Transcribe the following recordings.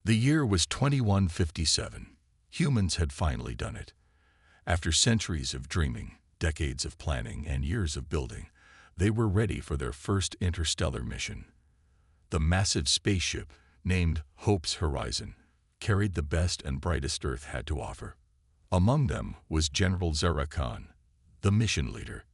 The year was 2157. Humans had finally done it. After centuries of dreaming, decades of planning, and years of building, they were ready for their first interstellar mission. The massive spaceship, named Hope's Horizon, carried the best and brightest Earth had to offer. Among them was General Zara Khan, the mission leader.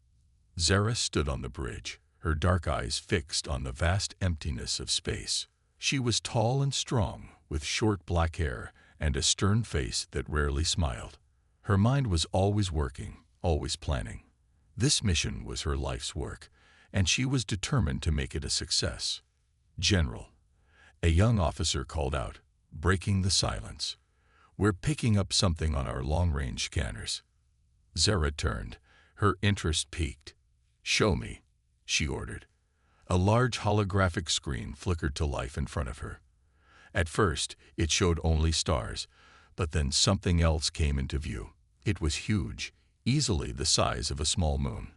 Zara stood on the bridge, her dark eyes fixed on the vast emptiness of space. She was tall and strong, with short black hair and a stern face that rarely smiled. Her mind was always working, always planning. This mission was her life's work, and she was determined to make it a success. "General," a young officer called out, breaking the silence. "We're picking up something on our long-range scanners." Zara turned, her interest piqued. "Show me," she ordered. A large holographic screen flickered to life in front of her. At first, it showed only stars, but then something else came into view. It was huge, easily the size of a small moon.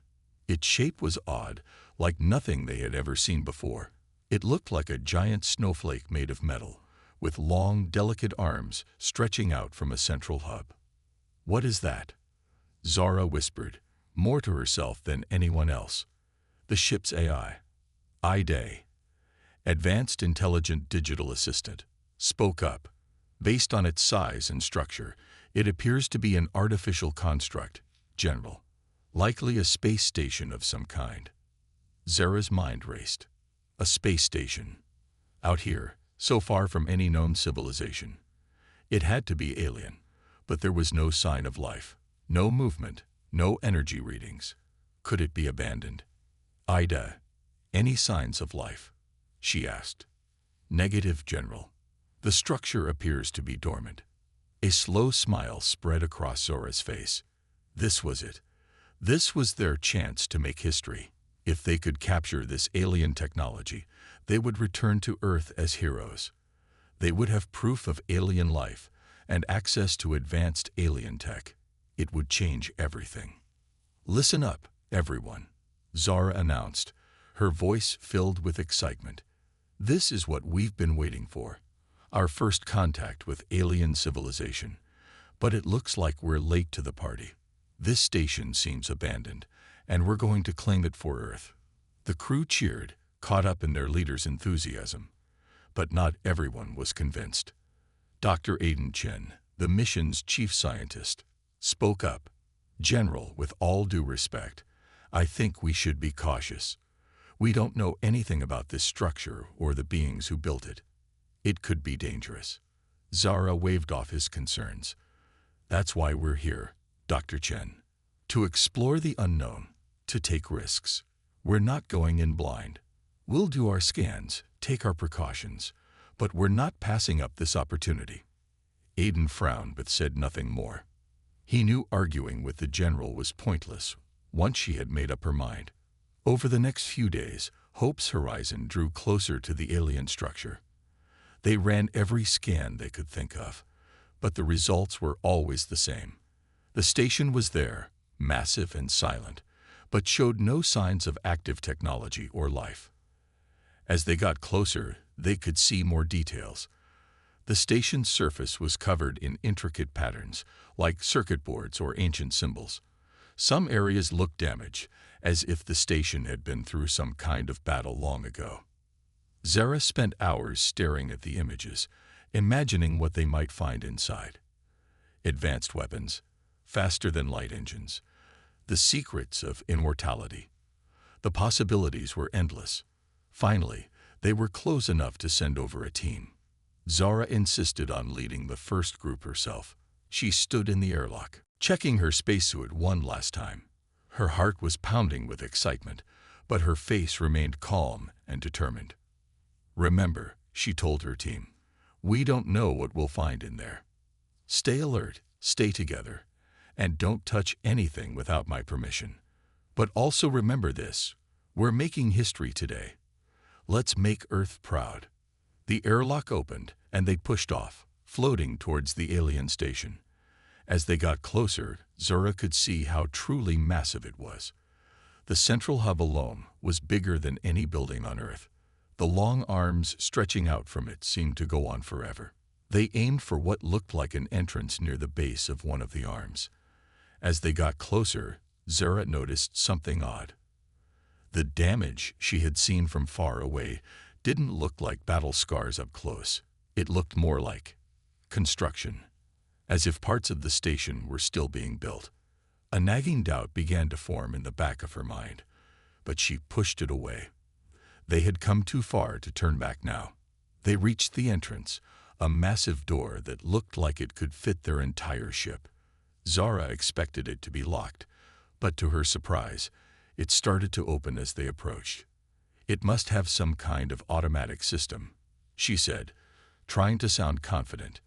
Its shape was odd, like nothing they had ever seen before. It looked like a giant snowflake made of metal, with long, delicate arms stretching out from a central hub. "What is that?" Zara whispered, more to herself than anyone else. "The ship's AI. IDA, Advanced Intelligent Digital Assistant, spoke up. Based on its size and structure, it appears to be an artificial construct, General. Likely a space station of some kind." Zara's mind raced. A space station. Out here, so far from any known civilization. It had to be alien, but there was no sign of life, no movement, no energy readings. Could it be abandoned? "Ida, any signs of life?" she asked. "Negative, General. The structure appears to be dormant." A slow smile spread across Zora's face. This was it. This was their chance to make history. If they could capture this alien technology, they would return to Earth as heroes. They would have proof of alien life and access to advanced alien tech. It would change everything. "Listen up, everyone," Zara announced, her voice filled with excitement. "This is what we've been waiting for. Our first contact with alien civilization. But it looks like we're late to the party. This station seems abandoned, and we're going to claim it for Earth." The crew cheered, caught up in their leader's enthusiasm. But not everyone was convinced. Dr. Aiden Chen, the mission's chief scientist, spoke up. "General, with all due respect, I think we should be cautious. We don't know anything about this structure or the beings who built it. It could be dangerous." Zara waved off his concerns. "That's why we're here, Dr. Chen. To explore the unknown, to take risks. We're not going in blind. We'll do our scans, take our precautions, but we're not passing up this opportunity." Aiden frowned but said nothing more. He knew arguing with the general was pointless once she had made up her mind. Over the next few days, Hope's Horizon drew closer to the alien structure. They ran every scan they could think of, but the results were always the same. The station was there, massive and silent, but showed no signs of active technology or life. As they got closer, they could see more details. The station's surface was covered in intricate patterns, like circuit boards or ancient symbols. Some areas looked damaged, as if the station had been through some kind of battle long ago. Zara spent hours staring at the images, imagining what they might find inside. Advanced weapons, faster-than-light engines, the secrets of immortality. The possibilities were endless. Finally, they were close enough to send over a team. Zara insisted on leading the first group herself. She stood in the airlock, checking her spacesuit one last time. Her heart was pounding with excitement, but her face remained calm and determined. "Remember," she told her team, "we don't know what we'll find in there. Stay alert, stay together, and don't touch anything without my permission. But also remember this, we're making history today. Let's make Earth proud." The airlock opened, and they pushed off, floating towards the alien station. As they got closer, Zara could see how truly massive it was. The central hub alone was bigger than any building on Earth. The long arms stretching out from it seemed to go on forever. They aimed for what looked like an entrance near the base of one of the arms. As they got closer, Zara noticed something odd. The damage she had seen from far away didn't look like battle scars up close. It looked more like construction, as if parts of the station were still being built. A nagging doubt began to form in the back of her mind, but she pushed it away. They had come too far to turn back now. They reached the entrance, a massive door that looked like it could fit their entire ship. Zara expected it to be locked, but to her surprise, it started to open as they approached. "It must have some kind of automatic system," she said, trying to sound confident.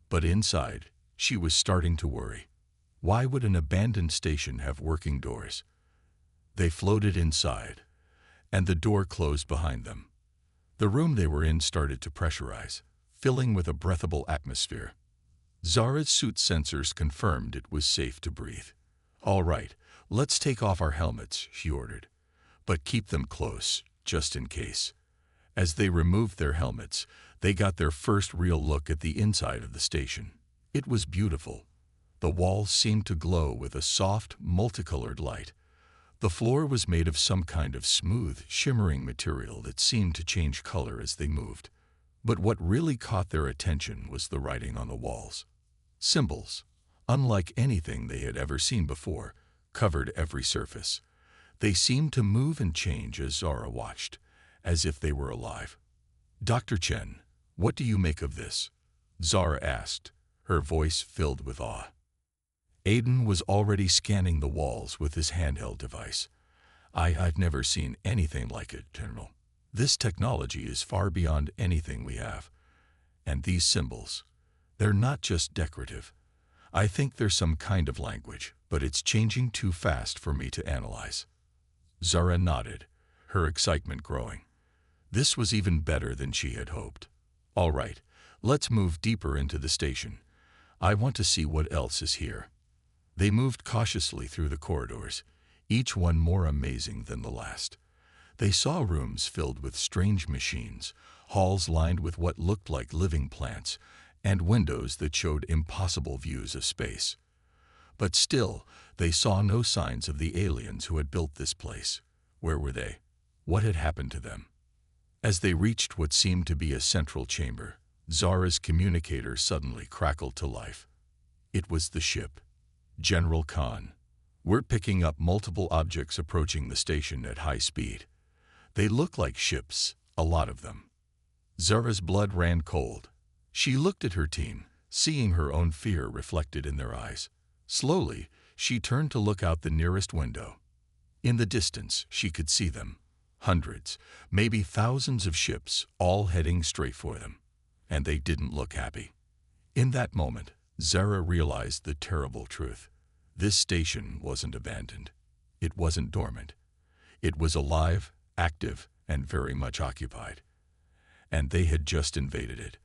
But inside, she was starting to worry. Why would an abandoned station have working doors? They floated inside, and the door closed behind them. The room they were in started to pressurize, filling with a breathable atmosphere. Zara's suit sensors confirmed it was safe to breathe. "All right, let's take off our helmets," she ordered. "But keep them close, just in case." As they removed their helmets, they got their first real look at the inside of the station. It was beautiful. The walls seemed to glow with a soft, multicolored light. The floor was made of some kind of smooth, shimmering material that seemed to change color as they moved. But what really caught their attention was the writing on the walls. Symbols, unlike anything they had ever seen before, covered every surface. They seemed to move and change as Zara watched, as if they were alive. "Dr. Chen, what do you make of this?" Zara asked, her voice filled with awe. Aiden was already scanning the walls with his handheld device. I've never seen anything like it, General. This technology is far beyond anything we have. And these symbols, they're not just decorative. I think there's some kind of language, but it's changing too fast for me to analyze." Zara nodded, her excitement growing. This was even better than she had hoped. "All right, let's move deeper into the station. I want to see what else is here." They moved cautiously through the corridors, each one more amazing than the last. They saw rooms filled with strange machines, halls lined with what looked like living plants, and windows that showed impossible views of space. But still, they saw no signs of the aliens who had built this place. Where were they? What had happened to them? As they reached what seemed to be a central chamber, Zara's communicator suddenly crackled to life. It was the ship. "General Khan, we're picking up multiple objects approaching the station at high speed. They look like ships, a lot of them." Zara's blood ran cold. She looked at her team, seeing her own fear reflected in their eyes. Slowly, she turned to look out the nearest window. In the distance, she could see them. Hundreds, maybe thousands of ships, all heading straight for them. And they didn't look happy. In that moment, Zara realized the terrible truth. This station wasn't abandoned. It wasn't dormant. It was alive, active, and very much occupied. And they had just invaded it.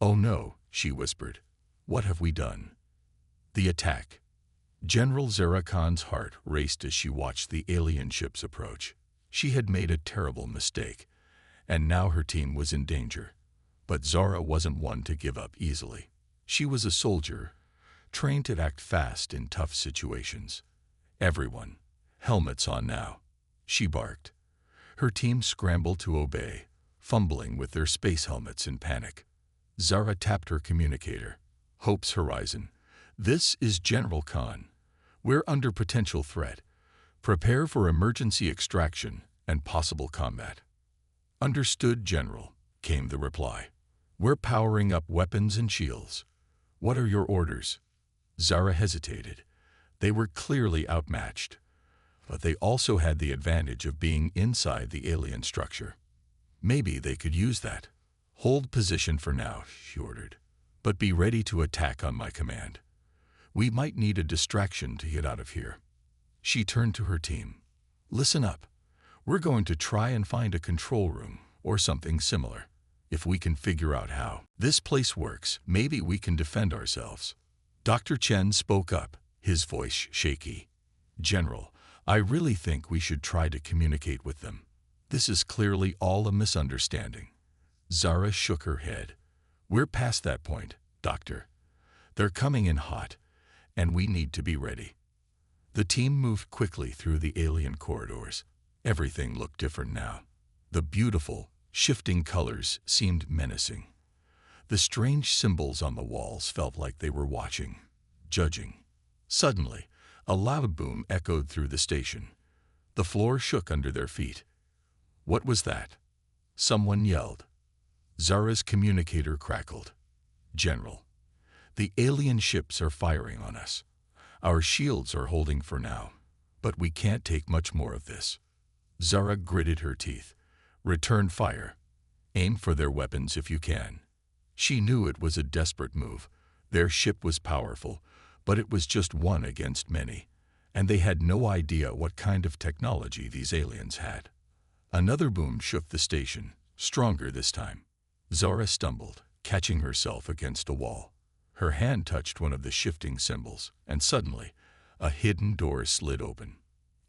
"Oh no," she whispered. "What have we done?" The attack. General Zara Khan's heart raced as she watched the alien ships approach. She had made a terrible mistake, and now her team was in danger. But Zara wasn't one to give up easily. She was a soldier, trained to act fast in tough situations. "Everyone, helmets on now," she barked. Her team scrambled to obey, fumbling with their space helmets in panic. Zara tapped her communicator. "Hope's Horizon. This is General Khan. We're under potential threat. Prepare for emergency extraction and possible combat." "Understood, General," came the reply. "We're powering up weapons and shields. What are your orders?" Zara hesitated. They were clearly outmatched, but they also had the advantage of being inside the alien structure. Maybe they could use that. "Hold position for now," she ordered, "but be ready to attack on my command. We might need a distraction to get out of here." She turned to her team. "Listen up. We're going to try and find a control room or something similar. If we can figure out how this place works, maybe we can defend ourselves." Dr. Chen spoke up, his voice shaky. "General, I really think we should try to communicate with them. This is clearly all a misunderstanding." Zara shook her head. We're past that point, Doctor. They're coming in hot, and we need to be ready. The team moved quickly through the alien corridors. Everything looked different now. The beautiful, shifting colors seemed menacing. The strange symbols on the walls felt like they were watching, judging. Suddenly, a loud boom echoed through the station. The floor shook under their feet. What was that? Someone yelled. Zara's communicator crackled. General, the alien ships are firing on us. Our shields are holding for now, but we can't take much more of this. Zara gritted her teeth. Return fire. Aim for their weapons if you can. She knew it was a desperate move. Their ship was powerful, but it was just one against many, and they had no idea what kind of technology these aliens had. Another boom shook the station, stronger this time. Zara stumbled, catching herself against a wall. Her hand touched one of the shifting symbols, and suddenly, a hidden door slid open.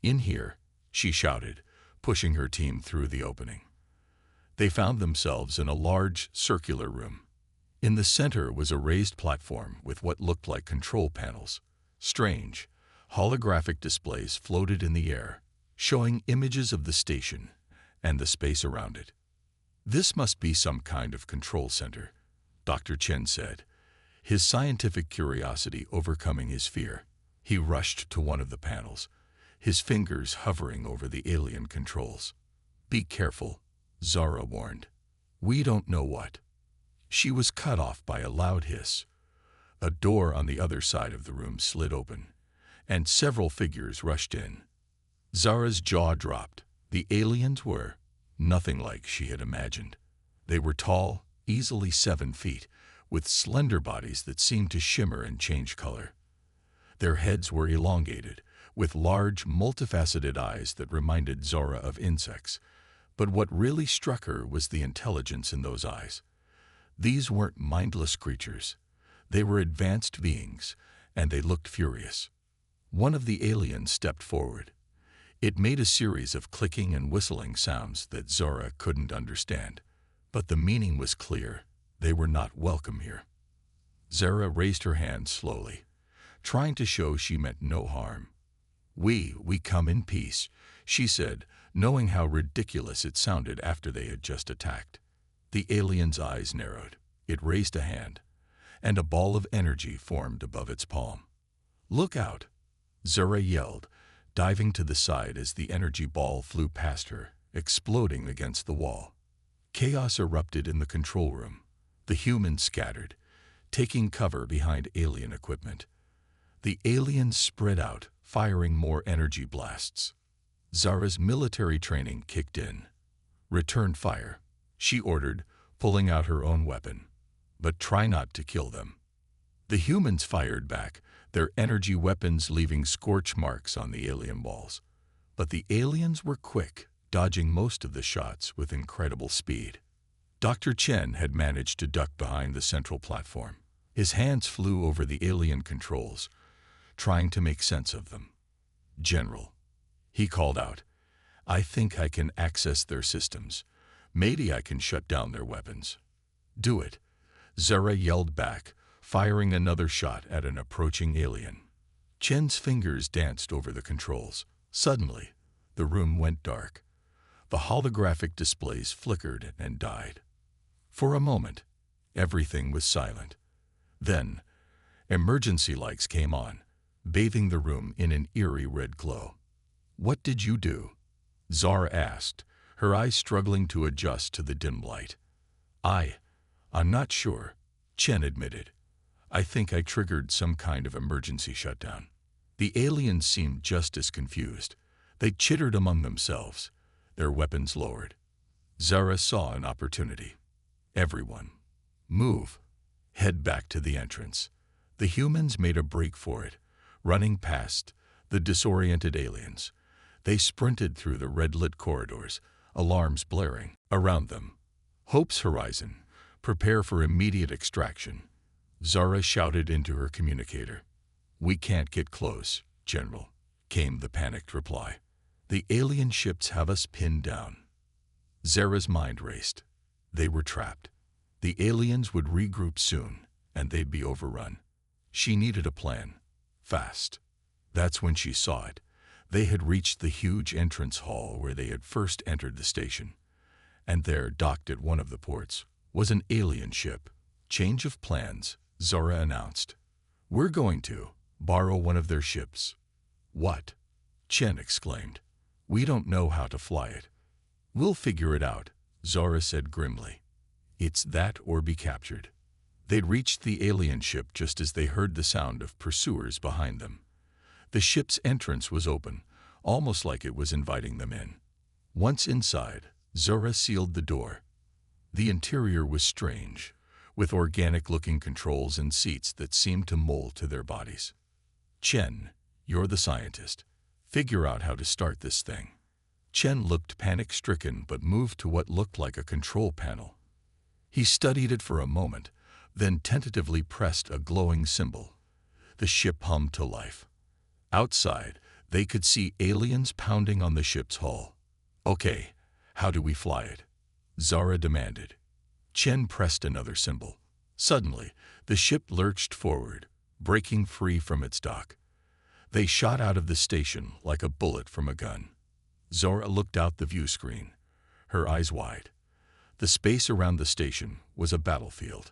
In here, she shouted, pushing her team through the opening. They found themselves in a large, circular room. In the center was a raised platform with what looked like control panels. Strange, holographic displays floated in the air, showing images of the station and the space around it. This must be some kind of control center, Dr. Chen said, his scientific curiosity overcoming his fear. He rushed to one of the panels, his fingers hovering over the alien controls. Be careful, Zara warned. We don't know what. She was cut off by a loud hiss. A door on the other side of the room slid open, and several figures rushed in. Zara's jaw dropped. The aliens were nothing like she had imagined. They were tall, easily 7 feet, with slender bodies that seemed to shimmer and change color. Their heads were elongated, with large, multifaceted eyes that reminded Zara of insects. But what really struck her was the intelligence in those eyes. These weren't mindless creatures. They were advanced beings, and they looked furious. One of the aliens stepped forward. It made a series of clicking and whistling sounds that Zara couldn't understand, but the meaning was clear. They were not welcome here. Zara raised her hand slowly, trying to show she meant no harm. We come in peace, she said, knowing how ridiculous it sounded after they had just attacked. The alien's eyes narrowed. It raised a hand, and a ball of energy formed above its palm. Look out, Zara yelled, diving to the side as the energy ball flew past her, exploding against the wall. Chaos erupted in the control room. The humans scattered, taking cover behind alien equipment. The aliens spread out, firing more energy blasts. Zara's military training kicked in. Return fire, she ordered, pulling out her own weapon. But try not to kill them. The humans fired back, their energy weapons leaving scorch marks on the alien walls. But the aliens were quick, dodging most of the shots with incredible speed. Dr. Chen had managed to duck behind the central platform. His hands flew over the alien controls, trying to make sense of them. General, he called out, I think I can access their systems. Maybe I can shut down their weapons. Do it, Zara yelled back, firing another shot at an approaching alien. Chen's fingers danced over the controls. Suddenly, the room went dark. The holographic displays flickered and died. For a moment, everything was silent. Then, emergency lights came on, bathing the room in an eerie red glow. What did you do? Zara asked, her eyes struggling to adjust to the dim light. I'm not sure, Chen admitted. I think I triggered some kind of emergency shutdown. The aliens seemed just as confused. They chittered among themselves, their weapons lowered. Zara saw an opportunity. Everyone, move. Head back to the entrance. The humans made a break for it, running past the disoriented aliens. They sprinted through the red-lit corridors, alarms blaring around them. Hope's horizon. Prepare for immediate extraction. Zara shouted into her communicator. We can't get close, General, came the panicked reply. The alien ships have us pinned down. Zara's mind raced. They were trapped. The aliens would regroup soon, and they'd be overrun. She needed a plan. Fast. That's when she saw it. They had reached the huge entrance hall where they had first entered the station. And there, docked at one of the ports, was an alien ship. Change of plans, Zora announced. We're going to borrow one of their ships. What? Chen exclaimed. We don't know how to fly it. We'll figure it out, Zora said grimly. It's that or be captured. They'd reached the alien ship just as they heard the sound of pursuers behind them. The ship's entrance was open, almost like it was inviting them in. Once inside, Zora sealed the door. The interior was strange, with organic-looking controls and seats that seemed to mold to their bodies. Chen, you're the scientist. Figure out how to start this thing. Chen looked panic-stricken but moved to what looked like a control panel. He studied it for a moment, then tentatively pressed a glowing symbol. The ship hummed to life. Outside, they could see aliens pounding on the ship's hull. Okay, how do we fly it? Zara demanded. Chen pressed another symbol. Suddenly, the ship lurched forward, breaking free from its dock. They shot out of the station like a bullet from a gun. Zora looked out the view screen, her eyes wide. The space around the station was a battlefield.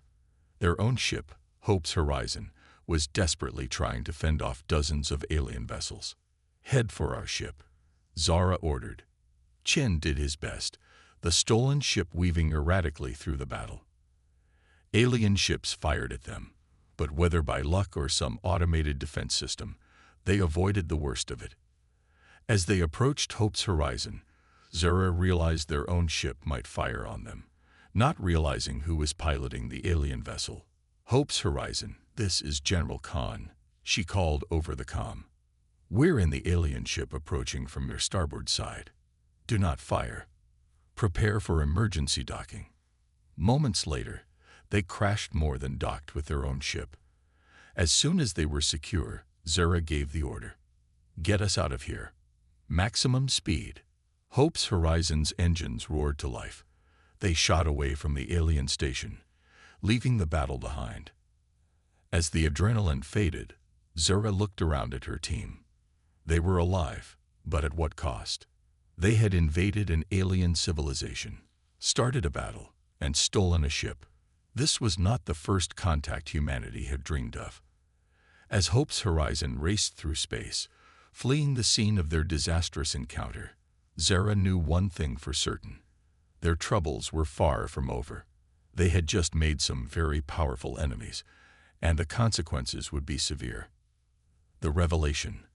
Their own ship, Hope's Horizon, was desperately trying to fend off dozens of alien vessels. Head for our ship, Zara ordered. Chen did his best, the stolen ship weaving erratically through the battle. Alien ships fired at them, but whether by luck or some automated defense system, they avoided the worst of it. As they approached Hope's Horizon, Zara realized their own ship might fire on them, not realizing who was piloting the alien vessel. Hope's Horizon, this is General Khan, she called over the comm. We're in the alien ship approaching from your starboard side. Do not fire. Prepare for emergency docking. Moments later, they crashed more than docked with their own ship. As soon as they were secure, Zara gave the order. Get us out of here. Maximum speed. Hope's Horizon's engines roared to life. They shot away from the alien station, leaving the battle behind. As the adrenaline faded, Zara looked around at her team. They were alive, but at what cost? They had invaded an alien civilization, started a battle, and stolen a ship. This was not the first contact humanity had dreamed of. As Hope's Horizon raced through space, fleeing the scene of their disastrous encounter, Zara knew one thing for certain. Their troubles were far from over. They had just made some very powerful enemies, and the consequences would be severe. The revelation.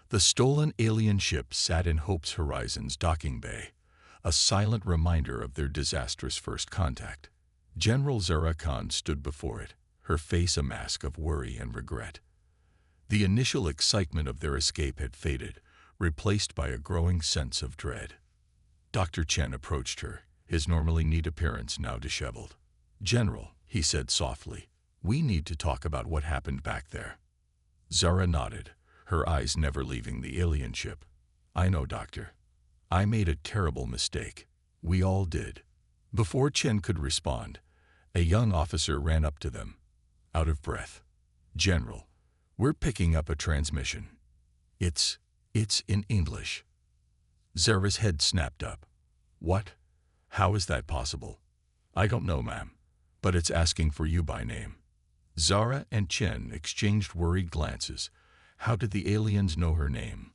The stolen alien ship sat in Hope's Horizon's docking bay, a silent reminder of their disastrous first contact. General Zara Khan stood before it, her face a mask of worry and regret. The initial excitement of their escape had faded, replaced by a growing sense of dread. Dr. Chen approached her, his normally neat appearance now disheveled. General, he said softly, we need to talk about what happened back there. Zara nodded, her eyes never leaving the alien ship. I know, Doctor. I made a terrible mistake. We all did. Before Chen could respond, a young officer ran up to them, out of breath. General, we're picking up a transmission. It's in English. Zara's head snapped up. What? How is that possible? I don't know, ma'am, but it's asking for you by name. Zara and Chen exchanged worried glances. How did the aliens know her name?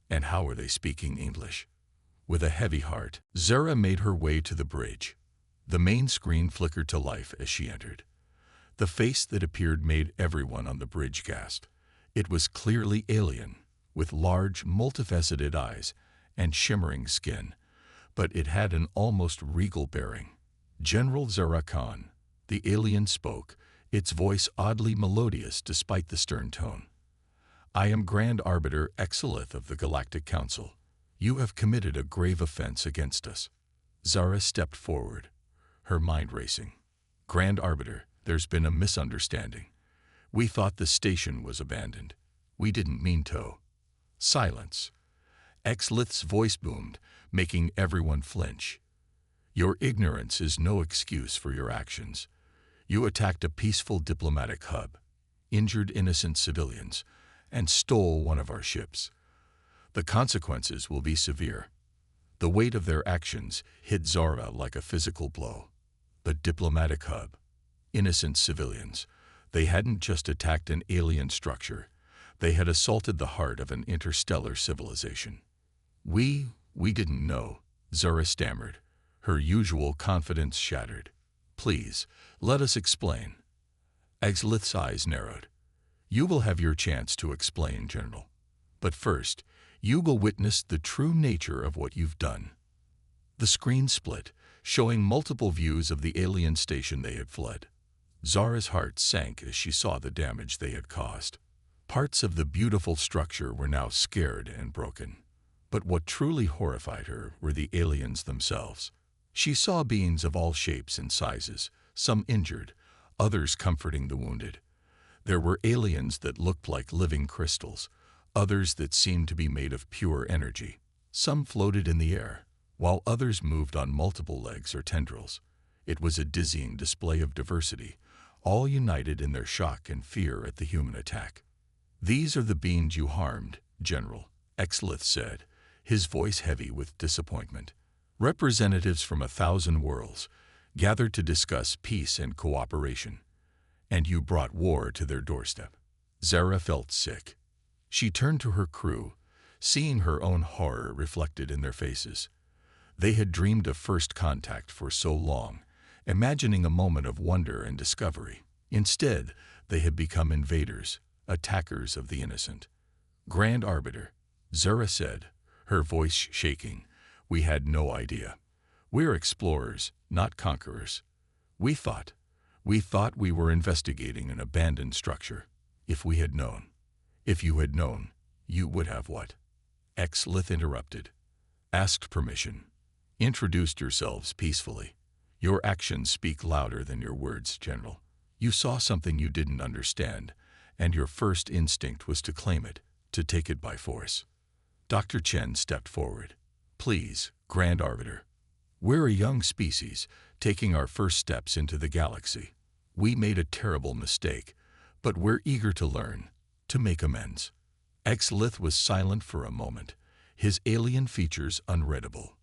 And how are they speaking English? With a heavy heart, Zara made her way to the bridge. The main screen flickered to life as she entered. The face that appeared made everyone on the bridge gasp. It was clearly alien, with large, multifaceted eyes and shimmering skin, but it had an almost regal bearing. General Zara Khan, the alien spoke, its voice oddly melodious despite the stern tone. I am Grand Arbiter Exilith of the Galactic Council. You have committed a grave offense against us. Zara stepped forward, her mind racing. Grand Arbiter, there's been a misunderstanding. We thought the station was abandoned. We didn't mean to. Silence. Exilith's voice boomed, making everyone flinch. Your ignorance is no excuse for your actions. You attacked a peaceful diplomatic hub, injured innocent civilians, and stole one of our ships. The consequences will be severe. The weight of their actions hit Zara like a physical blow. The diplomatic hub, innocent civilians. They hadn't just attacked an alien structure. They had assaulted the heart of an interstellar civilization. We didn't know, Zara stammered, her usual confidence shattered. Please, let us explain. Exlith's eyes narrowed. You will have your chance to explain, General. But first, you will witness the true nature of what you've done. The screen split, showing multiple views of the alien station they had fled. Zara's heart sank as she saw the damage they had caused. Parts of the beautiful structure were now scared and broken. But what truly horrified her were the aliens themselves. She saw beings of all shapes and sizes, some injured, others comforting the wounded. There were aliens that looked like living crystals, others that seemed to be made of pure energy. Some floated in the air, while others moved on multiple legs or tendrils. It was a dizzying display of diversity, all united in their shock and fear at the human attack. These are the beings you harmed, General, Exlith said, his voice heavy with disappointment. Representatives from 1,000 worlds gathered to discuss peace and cooperation, and you brought war to their doorstep. Zara felt sick. She turned to her crew, seeing her own horror reflected in their faces. They had dreamed of first contact for so long, imagining a moment of wonder and discovery. Instead, they had become invaders, attackers of the innocent. Grand Arbiter, Zara said, her voice shaking, we had no idea. We're explorers, not conquerors. We thought we were investigating an abandoned structure. If we had known. If you had known, you would have what? Exlith interrupted. Asked permission. Introduced yourselves peacefully. Your actions speak louder than your words, General. You saw something you didn't understand, and your first instinct was to claim it, to take it by force. Dr. Chen stepped forward. Please, Grand Arbiter. We're a young species, taking our first steps into the galaxy. We made a terrible mistake, but we're eager to learn, to make amends. Exlith was silent for a moment, his alien features unreadable.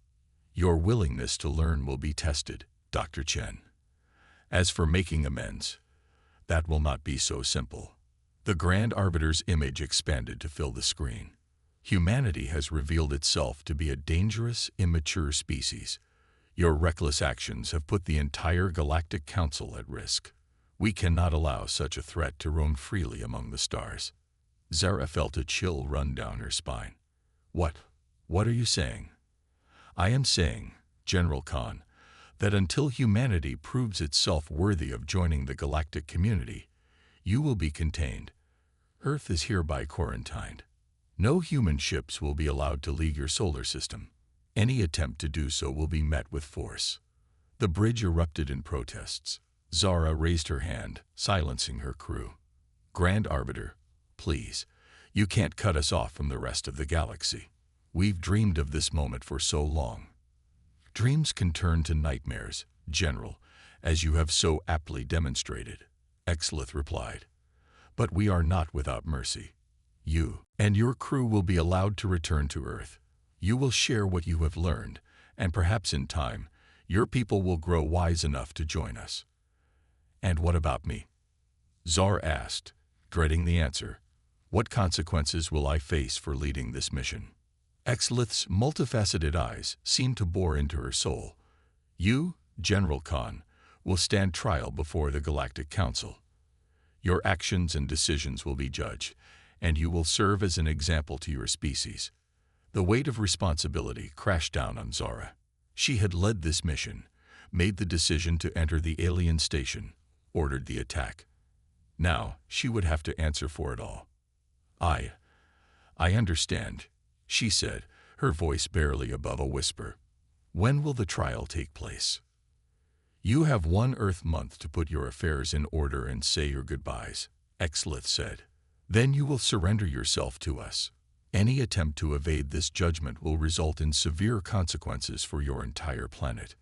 Your willingness to learn will be tested, Dr. Chen. As for making amends, that will not be so simple. The Grand Arbiter's image expanded to fill the screen. Humanity has revealed itself to be a dangerous, immature species. Your reckless actions have put the entire Galactic Council at risk. We cannot allow such a threat to roam freely among the stars. Zara felt a chill run down her spine. What are you saying? I am saying, General Khan, that until humanity proves itself worthy of joining the galactic community, you will be contained. Earth is hereby quarantined. No human ships will be allowed to leave your solar system. Any attempt to do so will be met with force. The bridge erupted in protests. Zara raised her hand, silencing her crew. Grand Arbiter, please, you can't cut us off from the rest of the galaxy. We've dreamed of this moment for so long. Dreams can turn to nightmares, General, as you have so aptly demonstrated, Exlith replied. But we are not without mercy. You and your crew will be allowed to return to Earth. You will share what you have learned, and perhaps in time, your people will grow wise enough to join us. And what about me? Zara asked, dreading the answer. What consequences will I face for leading this mission? Exlith's multifaceted eyes seemed to bore into her soul. You, General Khan, will stand trial before the Galactic Council. Your actions and decisions will be judged, and you will serve as an example to your species. The weight of responsibility crashed down on Zara. She had led this mission, made the decision to enter the alien station, ordered the attack. Now she would have to answer for it all. I understand, she said, her voice barely above a whisper. When will the trial take place? You have 1 Earth month to put your affairs in order and say your goodbyes, Exlith said. Then you will surrender yourself to us. Any attempt to evade this judgment will result in severe consequences for your entire planet.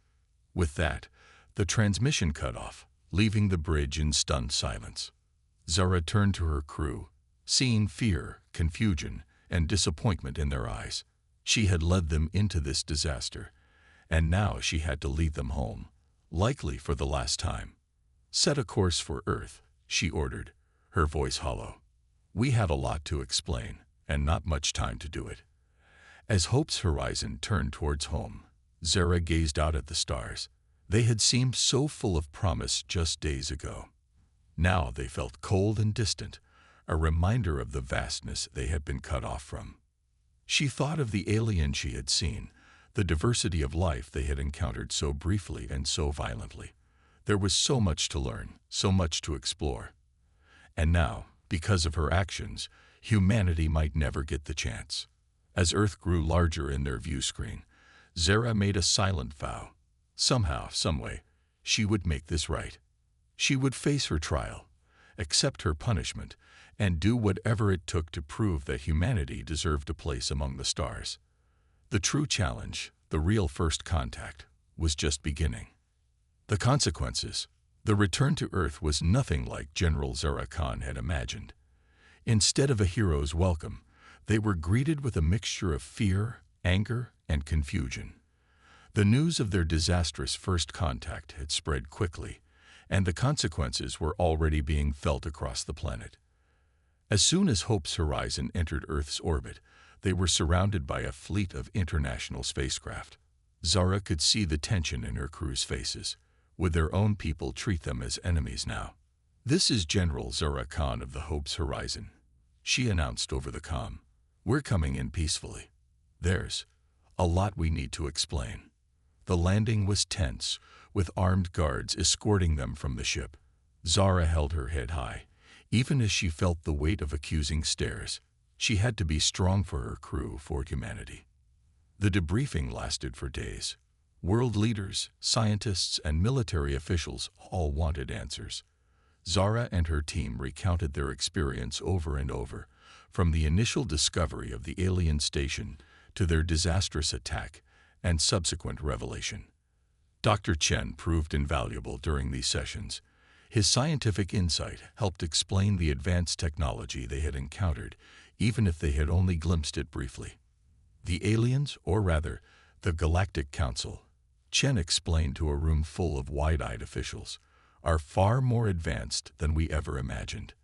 With that, the transmission cut off, leaving the bridge in stunned silence. Zara turned to her crew, seeing fear, confusion, and disappointment in their eyes. She had led them into this disaster, and now she had to lead them home, likely for the last time. "Set a course for Earth," she ordered, her voice hollow. We have a lot to explain, and not much time to do it. As Hope's horizon turned towards home, Zara gazed out at the stars. They had seemed so full of promise just days ago. Now they felt cold and distant, a reminder of the vastness they had been cut off from. She thought of the alien she had seen, the diversity of life they had encountered so briefly and so violently. There was so much to learn, so much to explore. And now, because of her actions, humanity might never get the chance. As Earth grew larger in their view screen, Zara made a silent vow. Somehow, someway, she would make this right. She would face her trial, accept her punishment, and do whatever it took to prove that humanity deserved a place among the stars. The true challenge, the real first contact, was just beginning. The consequences, the return to Earth was nothing like General Zara Khan had imagined. Instead of a hero's welcome, they were greeted with a mixture of fear, anger, and confusion. The news of their disastrous first contact had spread quickly, and the consequences were already being felt across the planet. As soon as Hope's horizon entered Earth's orbit, they were surrounded by a fleet of international spacecraft. Zara could see the tension in her crew's faces. Would their own people treat them as enemies now? "This is General Zara Khan of the Hope's Horizon," she announced over the comm. "We're coming in peacefully. There's a lot we need to explain." The landing was tense, with armed guards escorting them from the ship. Zara held her head high, even as she felt the weight of accusing stares. She had to be strong for her crew, for humanity. The debriefing lasted for days. World leaders, scientists, and military officials all wanted answers. Zara and her team recounted their experience over and over, from the initial discovery of the alien station to their disastrous attack and subsequent revelation. Dr. Chen proved invaluable during these sessions. His scientific insight helped explain the advanced technology they had encountered, even if they had only glimpsed it briefly. The aliens, or rather, the Galactic Council, Chen explained to a room full of wide-eyed officials, are far more advanced than we ever imagined.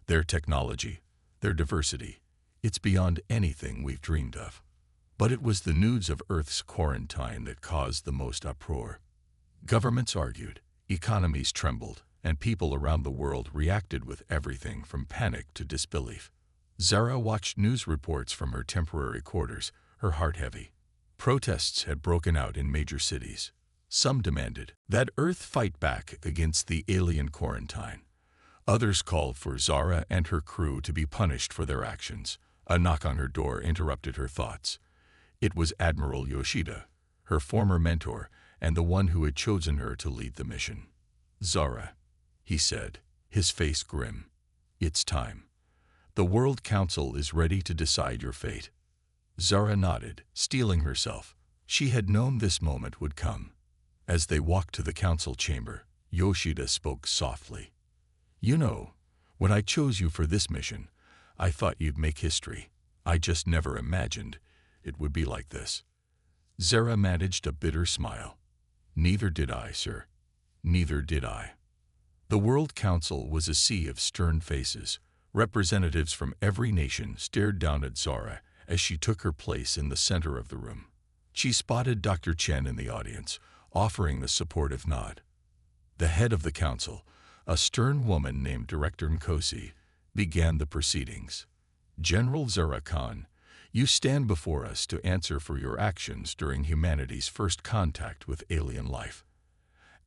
Their technology, their diversity, it's beyond anything we've dreamed of. But it was the news of Earth's quarantine that caused the most uproar. Governments argued, economies trembled, and people around the world reacted with everything from panic to disbelief. Zara watched news reports from her temporary quarters, her heart heavy. Protests had broken out in major cities. Some demanded that Earth fight back against the alien quarantine. Others called for Zara and her crew to be punished for their actions. A knock on her door interrupted her thoughts. It was Admiral Yoshida, her former mentor, and the one who had chosen her to lead the mission. "Zara," he said, his face grim. "It's time. The World Council is ready to decide your fate." Zara nodded, steeling herself. She had known this moment would come. As they walked to the council chamber, Yoshida spoke softly. "You know, when I chose you for this mission, I thought you'd make history. I just never imagined it would be like this." Zara managed a bitter smile. "Neither did I, sir. Neither did I." The World Council was a sea of stern faces. Representatives from every nation stared down at Zara as she took her place in the center of the room. She spotted Dr. Chen in the audience, offering a supportive nod. The head of the council, a stern woman named Director Nkosi, began the proceedings. "General Zara Khan, you stand before us to answer for your actions during humanity's first contact with alien life.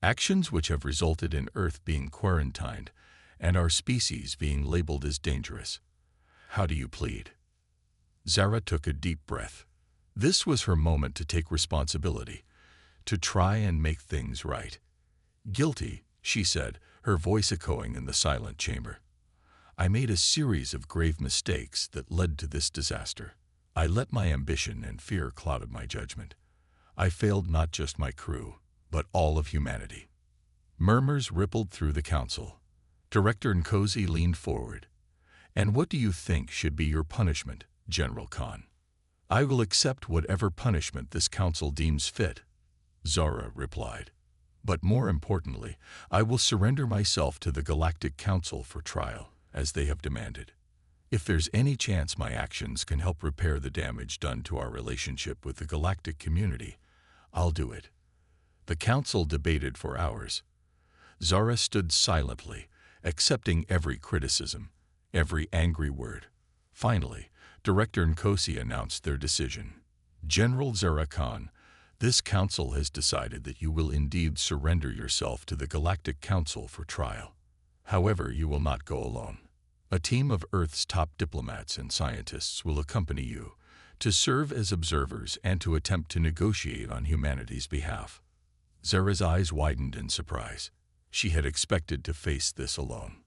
Actions which have resulted in Earth being quarantined and our species being labeled as dangerous. How do you plead?" Zara took a deep breath. This was her moment to take responsibility, to try and make things right. "Guilty," she said, her voice echoing in the silent chamber. "I made a series of grave mistakes that led to this disaster. I let my ambition and fear cloud my judgment. I failed not just my crew, but all of humanity. Murmurs rippled through the council. Director Nkosi leaned forward. "And what do you think should be your punishment, General Khan?" "I will accept whatever punishment this council deems fit," Zara replied. "But more importantly, I will surrender myself to the Galactic Council for trial, as they have demanded. If there's any chance my actions can help repair the damage done to our relationship with the galactic community, I'll do it." The council debated for hours. Zara stood silently, accepting every criticism, every angry word. Finally, Director Nkosi announced their decision. "General Zara Khan, this council has decided that you will indeed surrender yourself to the Galactic Council for trial. However, you will not go alone. A team of Earth's top diplomats and scientists will accompany you to serve as observers and to attempt to negotiate on humanity's behalf." Zara's eyes widened in surprise. She had expected to face this alone.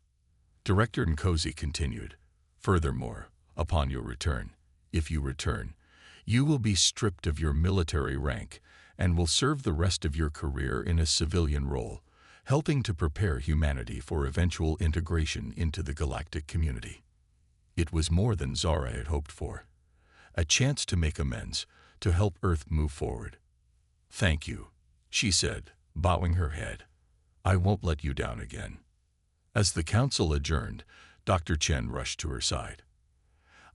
Director Nkosi continued, "Furthermore, upon your return, if you return, you will be stripped of your military rank and will serve the rest of your career in a civilian role, helping to prepare humanity for eventual integration into the galactic community." It was more than Zara had hoped for. A chance to make amends, to help Earth move forward. "Thank you," she said, bowing her head. "I won't let you down again." As the council adjourned, Dr. Chen rushed to her side.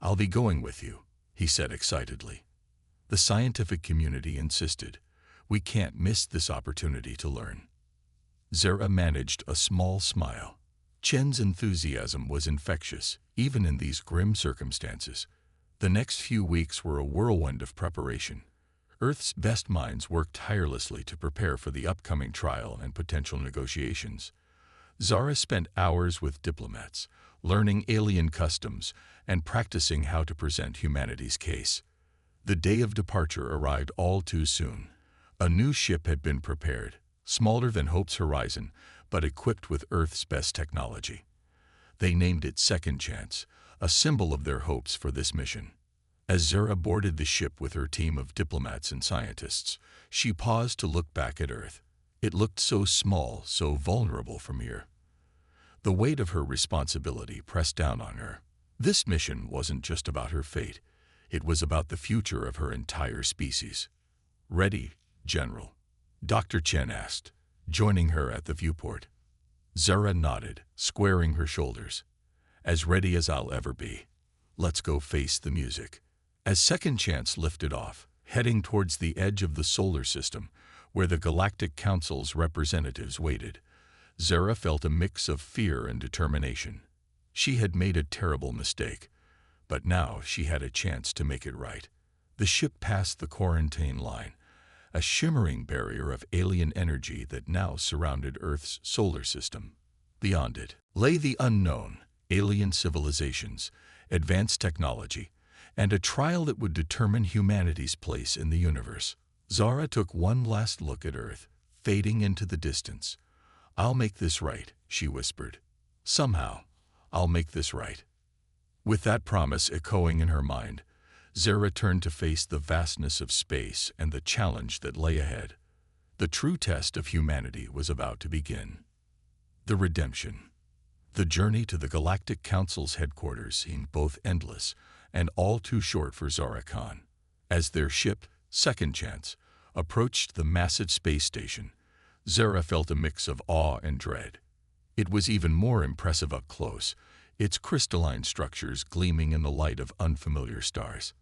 "I'll be going with you," he said excitedly. The scientific community insisted. "We can't miss this opportunity to learn." Zara managed a small smile. Chen's enthusiasm was infectious, even in these grim circumstances. The next few weeks were a whirlwind of preparation. Earth's best minds worked tirelessly to prepare for the upcoming trial and potential negotiations. Zara spent hours with diplomats, learning alien customs and practicing how to present humanity's case. The day of departure arrived all too soon. A new ship had been prepared, smaller than Hope's Horizon, but equipped with Earth's best technology. They named it Second Chance, a symbol of their hopes for this mission. As Zara boarded the ship with her team of diplomats and scientists, she paused to look back at Earth. It looked so small, so vulnerable from here. The weight of her responsibility pressed down on her. This mission wasn't just about her fate. It was about the future of her entire species. "Ready, General?" Dr. Chen asked, joining her at the viewport. Zara nodded, squaring her shoulders. "As ready as I'll ever be. Let's go face the music." As Second Chance lifted off, heading towards the edge of the solar system, where the Galactic Council's representatives waited, Zara felt a mix of fear and determination. She had made a terrible mistake, but now she had a chance to make it right. The ship passed the quarantine line, a shimmering barrier of alien energy that now surrounded Earth's solar system. Beyond it lay the unknown, alien civilizations, advanced technology, and a trial that would determine humanity's place in the universe. Zara took one last look at Earth, fading into the distance. "I'll make this right," she whispered. "Somehow, I'll make this right." With that promise echoing in her mind, Zara turned to face the vastness of space and the challenge that lay ahead. The true test of humanity was about to begin. The redemption. The journey to the Galactic Council's headquarters seemed both endless and all too short for Zara Khan. As their ship, Second Chance, approached the massive space station, Zara felt a mix of awe and dread. It was even more impressive up close, its crystalline structures gleaming in the light of unfamiliar stars.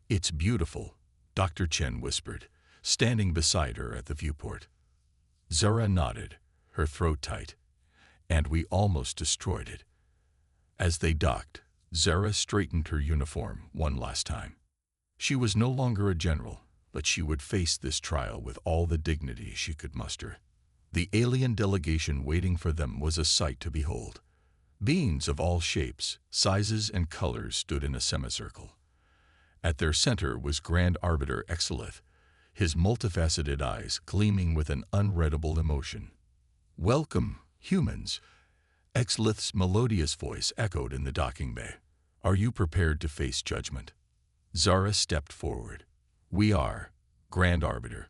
"It's beautiful," Dr. Chen whispered, standing beside her at the viewport. Zara nodded, her throat tight. "And we almost destroyed it." As they docked, Zara straightened her uniform one last time. She was no longer a general, but she would face this trial with all the dignity she could muster. The alien delegation waiting for them was a sight to behold. Beings of all shapes, sizes, and colors stood in a semicircle. At their center was Grand Arbiter Exilith, his multifaceted eyes gleaming with an unreadable emotion. "Welcome, humans," Exilith's melodious voice echoed in the docking bay. "Are you prepared to face judgment?" Zara stepped forward. "We are, Grand Arbiter."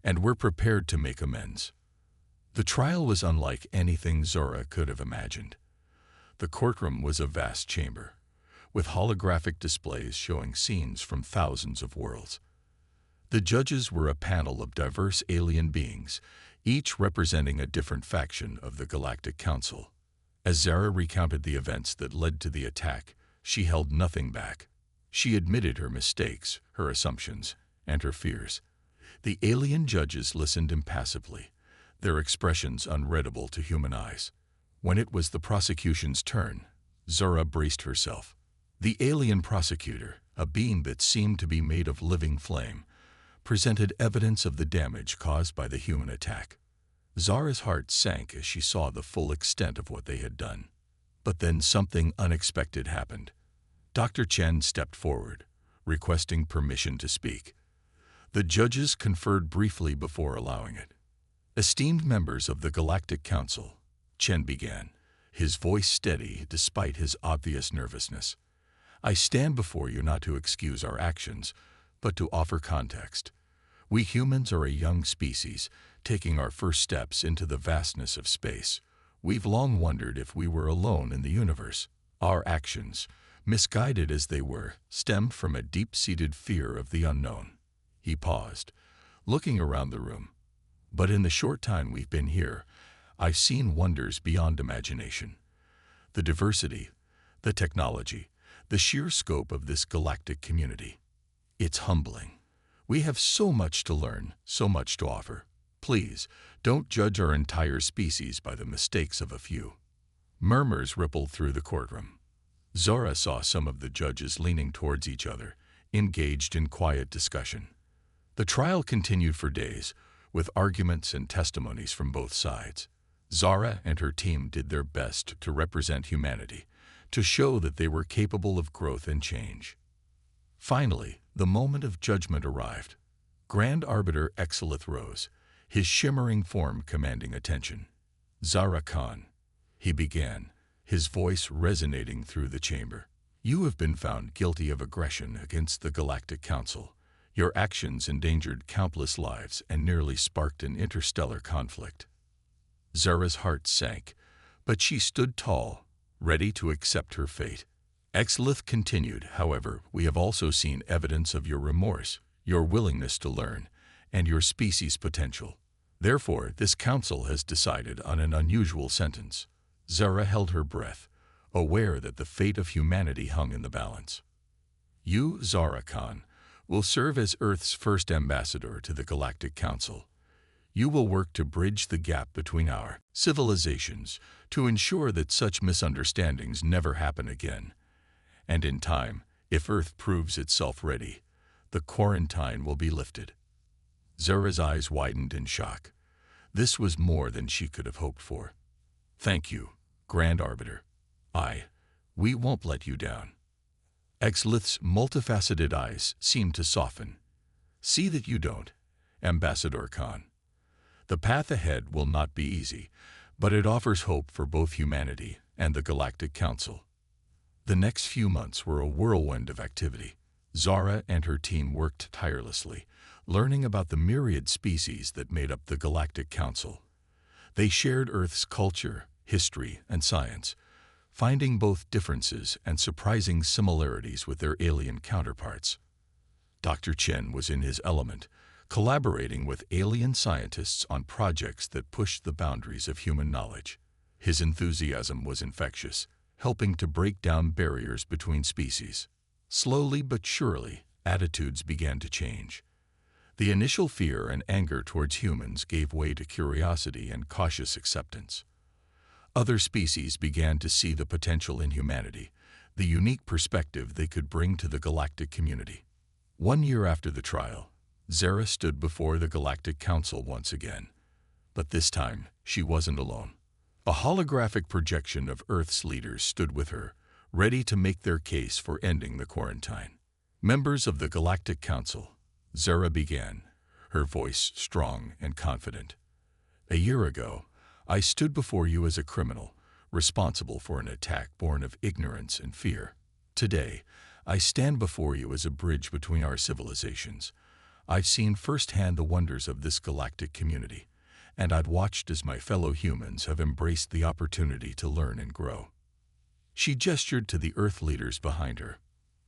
and we're prepared to make amends. The trial was unlike anything Zora could have imagined. The courtroom was a vast chamber, with holographic displays showing scenes from thousands of worlds. The judges were a panel of diverse alien beings, each representing a different faction of the Galactic Council. As Zara recounted the events that led to the attack, she held nothing back. She admitted her mistakes, her assumptions, and her fears. The alien judges listened impassively, their expressions unreadable to human eyes. When it was the prosecution's turn, Zora braced herself. The alien prosecutor, a being that seemed to be made of living flame, presented evidence of the damage caused by the human attack. Zara's heart sank as she saw the full extent of what they had done. But then something unexpected happened. Dr. Chen stepped forward, requesting permission to speak. The judges conferred briefly before allowing it. Esteemed members of the Galactic Council, Chen began, his voice steady despite his obvious nervousness. I stand before you not to excuse our actions, but to offer context. We humans are a young species, taking our first steps into the vastness of space. We've long wondered if we were alone in the universe. Our actions, misguided as they were, stemmed from a deep-seated fear of the unknown. He paused, looking around the room. But in the short time we've been here, I've seen wonders beyond imagination. The diversity, the technology, the sheer scope of this galactic community. It's humbling. We have so much to learn, so much to offer. Please, don't judge our entire species by the mistakes of a few. Murmurs rippled through the courtroom. Zora saw some of the judges leaning towards each other, engaged in quiet discussion. The trial continued for days, with arguments and testimonies from both sides. Zara and her team did their best to represent humanity, to show that they were capable of growth and change. Finally, the moment of judgment arrived. Grand Arbiter Exilith rose, his shimmering form commanding attention. Zara Khan, he began, his voice resonating through the chamber. You have been found guilty of aggression against the Galactic Council. Your actions endangered countless lives and nearly sparked an interstellar conflict. Zara's heart sank, but she stood tall, ready to accept her fate. Exilith continued, however, we have also seen evidence of your remorse, your willingness to learn, and your species' potential. Therefore, this council has decided on an unusual sentence. Zara held her breath, aware that the fate of humanity hung in the balance. You, Zara Khan, will serve as Earth's first ambassador to the Galactic Council. You will work to bridge the gap between our civilizations to ensure that such misunderstandings never happen again. And in time, if Earth proves itself ready, the quarantine will be lifted. Zara's eyes widened in shock. This was more than she could have hoped for. Thank you, Grand Arbiter. We won't let you down. Exilith's multifaceted eyes seemed to soften. See that you don't, Ambassador Khan. The path ahead will not be easy, but it offers hope for both humanity and the Galactic Council. The next few months were a whirlwind of activity. Zara and her team worked tirelessly, learning about the myriad species that made up the Galactic Council. They shared Earth's culture, history, and science, finding both differences and surprising similarities with their alien counterparts. Dr. Chen was in his element, collaborating with alien scientists on projects that pushed the boundaries of human knowledge. His enthusiasm was infectious, helping to break down barriers between species. Slowly but surely, attitudes began to change. The initial fear and anger towards humans gave way to curiosity and cautious acceptance. Other species began to see the potential in humanity, the unique perspective they could bring to the galactic community. 1 year after the trial, Zara stood before the Galactic Council once again. But this time, she wasn't alone. A holographic projection of Earth's leaders stood with her, ready to make their case for ending the quarantine. Members of the Galactic Council, Zara began, her voice strong and confident. A year ago, I stood before you as a criminal, responsible for an attack born of ignorance and fear. Today, I stand before you as a bridge between our civilizations. I've seen firsthand the wonders of this galactic community, and I've watched as my fellow humans have embraced the opportunity to learn and grow. She gestured to the Earth leaders behind her.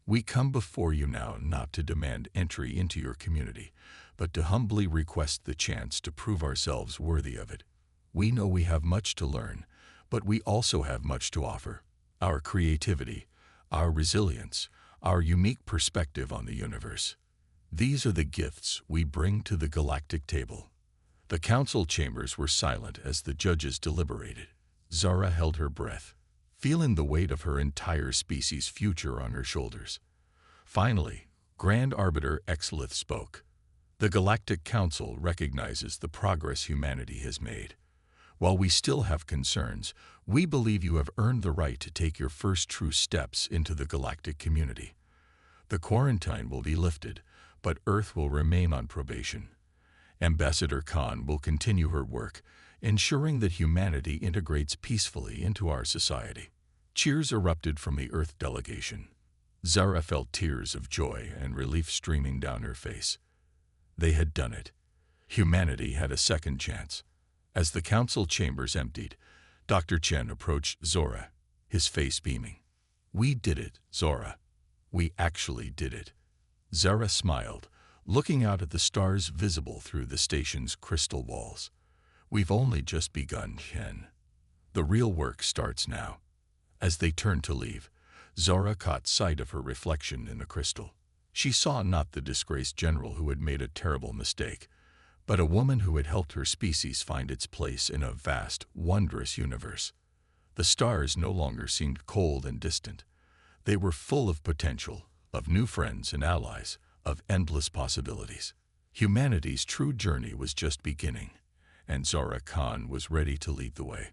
We come before you now not to demand entry into your community, but to humbly request the chance to prove ourselves worthy of it. We know we have much to learn, but we also have much to offer. Our creativity, our resilience, our unique perspective on the universe. These are the gifts we bring to the galactic table. The council chambers were silent as the judges deliberated. Zara held her breath, feeling the weight of her entire species' future on her shoulders. Finally, Grand Arbiter Exlith spoke. The Galactic Council recognizes the progress humanity has made. While we still have concerns, we believe you have earned the right to take your first true steps into the galactic community. The quarantine will be lifted, but Earth will remain on probation. Ambassador Khan will continue her work, ensuring that humanity integrates peacefully into our society. Cheers erupted from the Earth delegation. Zara felt tears of joy and relief streaming down her face. They had done it. Humanity had a second chance. As the council chambers emptied, Dr. Chen approached Zora, his face beaming. "We did it, Zora. We actually did it." Zara smiled, looking out at the stars visible through the station's crystal walls. "We've only just begun, Chen. The real work starts now." As they turned to leave, Zora caught sight of her reflection in the crystal. She saw not the disgraced general who had made a terrible mistake, but a woman who had helped her species find its place in a vast, wondrous universe. The stars no longer seemed cold and distant. They were full of potential, of new friends and allies, of endless possibilities. Humanity's true journey was just beginning, and Zara Khan was ready to lead the way.